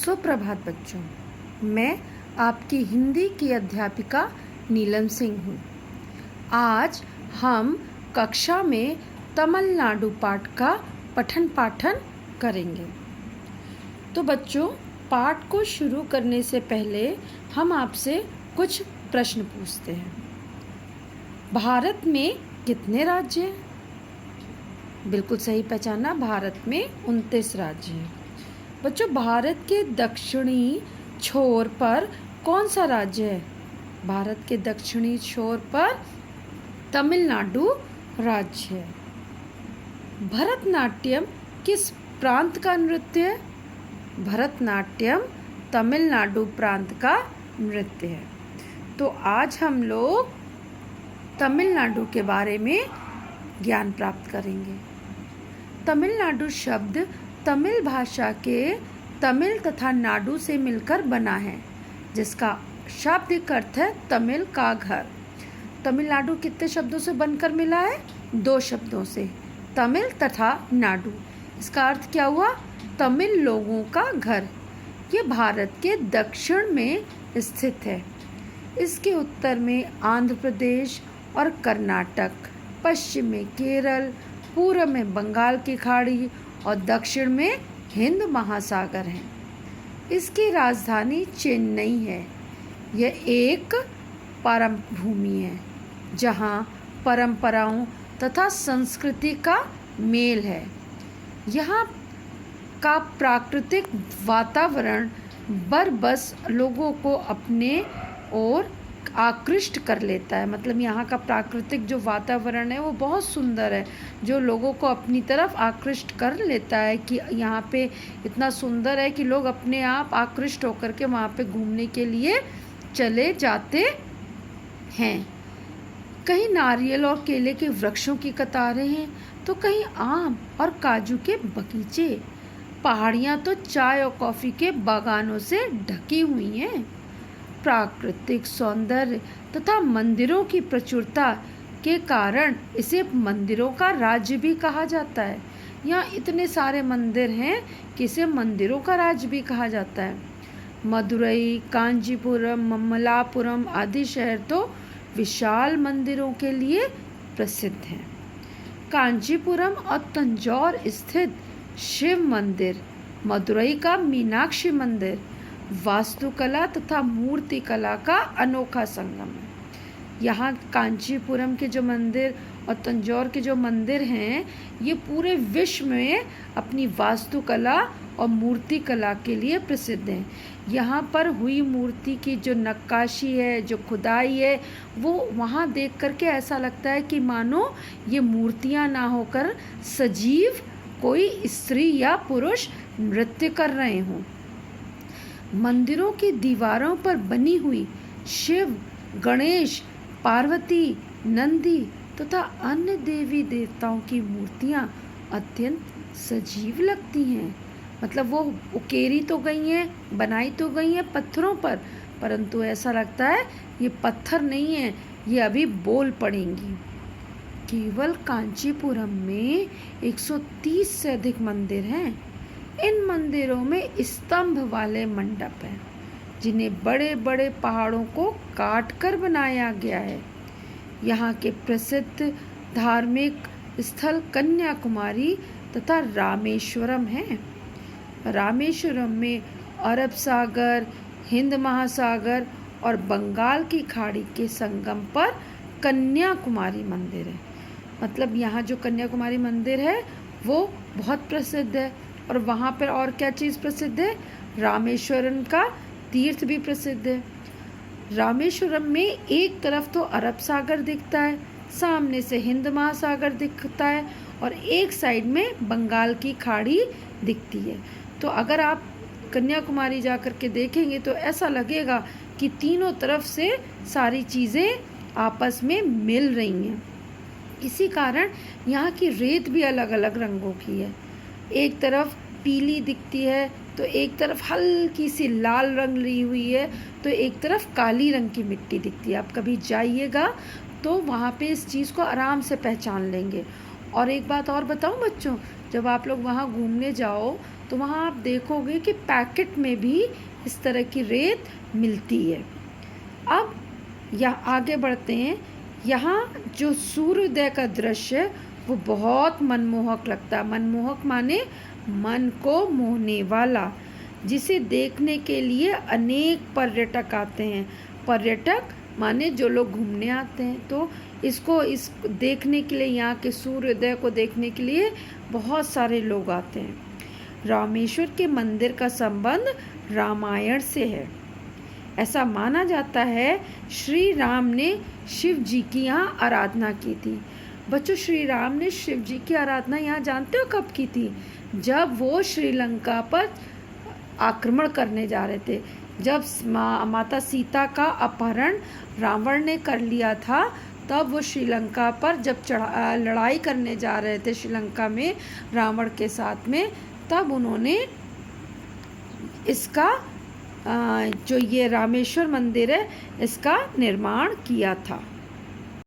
सुप्रभात बच्चों, मैं आपकी हिंदी की अध्यापिका नीलम सिंह हूँ। आज हम कक्षा में तमिलनाडु पाठ का पठन पाठन करेंगे। तो बच्चों, पाठ को शुरू करने से पहले हम आपसे कुछ प्रश्न पूछते हैं। भारत में कितने राज्य हैं? बिल्कुल सही पहचाना, भारत में 29 राज्य हैं। बच्चों, भारत के दक्षिणी छोर पर कौन सा राज्य है? भारत के दक्षिणी छोर पर तमिलनाडु राज्य है। भरतनाट्यम किस प्रांत का नृत्य है? भरतनाट्यम तमिलनाडु प्रांत का नृत्य है। तो आज हम लोग तमिलनाडु के बारे में ज्ञान प्राप्त करेंगे। तमिलनाडु शब्द तमिल भाषा के तमिल तथा नाडु से मिलकर बना है, जिसका शाब्दिक अर्थ है तमिल का घर। तमिलनाडु कितने शब्दों से बनकर मिला है? 2 शब्दों से, तमिल तथा नाडु। इसका अर्थ क्या हुआ? तमिल लोगों का घर। ये भारत के दक्षिण में स्थित है। इसके उत्तर में आंध्र प्रदेश और कर्नाटक, पश्चिम में केरल, पूर्व में बंगाल की खाड़ी और दक्षिण में हिंद महासागर है। इसकी राजधानी चेन्नई है। यह एक परम भूमि है जहाँ परंपराओं तथा संस्कृति का मेल है। यहाँ का प्राकृतिक वातावरण बरबस लोगों को अपने ओर आकृष्ट कर लेता है। मतलब यहाँ का प्राकृतिक जो वातावरण है वो बहुत सुंदर है, जो लोगों को अपनी तरफ आकृष्ट कर लेता है कि यहाँ पे इतना सुंदर है कि लोग अपने आप आकृष्ट होकर के वहाँ पे घूमने के लिए चले जाते हैं। कहीं नारियल और केले के वृक्षों की कतारें हैं, तो कहीं आम और काजू के बगीचे। पहाड़ियाँ तो चाय और कॉफ़ी के बागानों से ढकी हुई हैं। प्राकृतिक सौंदर्य तथा मंदिरों की प्रचुरता के कारण इसे मंदिरों का राज्य भी कहा जाता है। यहाँ इतने सारे मंदिर हैं कि इसे मंदिरों का राज्य भी कहा जाता है। मदुरई, कांचीपुरम, ममल्लापुरम आदि शहर तो विशाल मंदिरों के लिए प्रसिद्ध हैं। कांचीपुरम और तंजौर स्थित शिव मंदिर, मदुरई का मीनाक्षी मंदिर वास्तुकला तथा मूर्ति कला का अनोखा संगम है। यहाँ कांचीपुरम के जो मंदिर और तंजौर के जो मंदिर हैं, ये पूरे विश्व में अपनी वास्तुकला और मूर्ति कला के लिए प्रसिद्ध हैं। यहाँ पर हुई मूर्ति की जो नक्काशी है, जो खुदाई है, वो वहाँ देख करके ऐसा लगता है कि मानो ये मूर्तियाँ ना होकर सजीव कोई स्त्री या पुरुष नृत्य कर रहे हों। मंदिरों की दीवारों पर बनी हुई शिव, गणेश, पार्वती, नंदी तथा अन्य देवी देवताओं की मूर्तियाँ अत्यंत सजीव लगती हैं। मतलब वो उकेरी तो गई हैं, बनाई तो गई हैं पत्थरों पर, परंतु ऐसा लगता है ये पत्थर नहीं है, ये अभी बोल पड़ेंगी। केवल कांचीपुरम में 130 से अधिक मंदिर हैं। इन मंदिरों में स्तंभ वाले मंडप हैं, जिन्हें बड़े बड़े पहाड़ों को काट कर बनाया गया है। यहाँ के प्रसिद्ध धार्मिक स्थल कन्याकुमारी तथा रामेश्वरम हैं। रामेश्वरम में अरब सागर, हिंद महासागर और बंगाल की खाड़ी के संगम पर कन्याकुमारी मंदिर है। मतलब यहाँ जो कन्याकुमारी मंदिर है वो बहुत प्रसिद्ध है। और वहाँ पर और क्या चीज़ प्रसिद्ध है? रामेश्वरम का तीर्थ भी प्रसिद्ध है। रामेश्वरम में एक तरफ तो अरब सागर दिखता है, सामने से हिंद महासागर दिखता है और एक साइड में बंगाल की खाड़ी दिखती है। तो अगर आप कन्याकुमारी जा कर के देखेंगे तो ऐसा लगेगा कि तीनों तरफ से सारी चीज़ें आपस में मिल रही हैं। इसी कारण यहाँ की रेत भी अलग अलग रंगों की है। एक तरफ पीली दिखती है, तो एक तरफ हल्की सी लाल रंग ली हुई है, तो एक तरफ काली रंग की मिट्टी दिखती है। आप कभी जाइएगा तो वहाँ पे इस चीज़ को आराम से पहचान लेंगे। और एक बात और बताऊँ बच्चों, जब आप लोग वहाँ घूमने जाओ तो वहाँ आप देखोगे कि पैकेट में भी इस तरह की रेत मिलती है। अब यहाँ आगे बढ़ते हैं। यहाँ जो सूर्योदय का दृश्य है वो बहुत मनमोहक लगता है। मनमोहक माने मन को मोहने वाला, जिसे देखने के लिए अनेक पर्यटक आते हैं। पर्यटक माने जो लोग घूमने आते हैं। तो इस देखने के लिए, यहाँ के सूर्योदय को देखने के लिए बहुत सारे लोग आते हैं। रामेश्वर के मंदिर का संबंध रामायण से है। ऐसा माना जाता है श्री राम ने शिव जी की यहाँ आराधना की थी। बच्चों, श्री राम ने शिव जी की आराधना यहाँ जानते हो कब की थी? जब वो श्रीलंका पर आक्रमण करने जा रहे थे। जब माता सीता का अपहरण रावण ने कर लिया था, तब वो श्रीलंका पर जब लड़ाई करने जा रहे थे श्रीलंका में रावण के साथ में, तब उन्होंने इसका जो ये रामेश्वर मंदिर है इसका निर्माण किया था।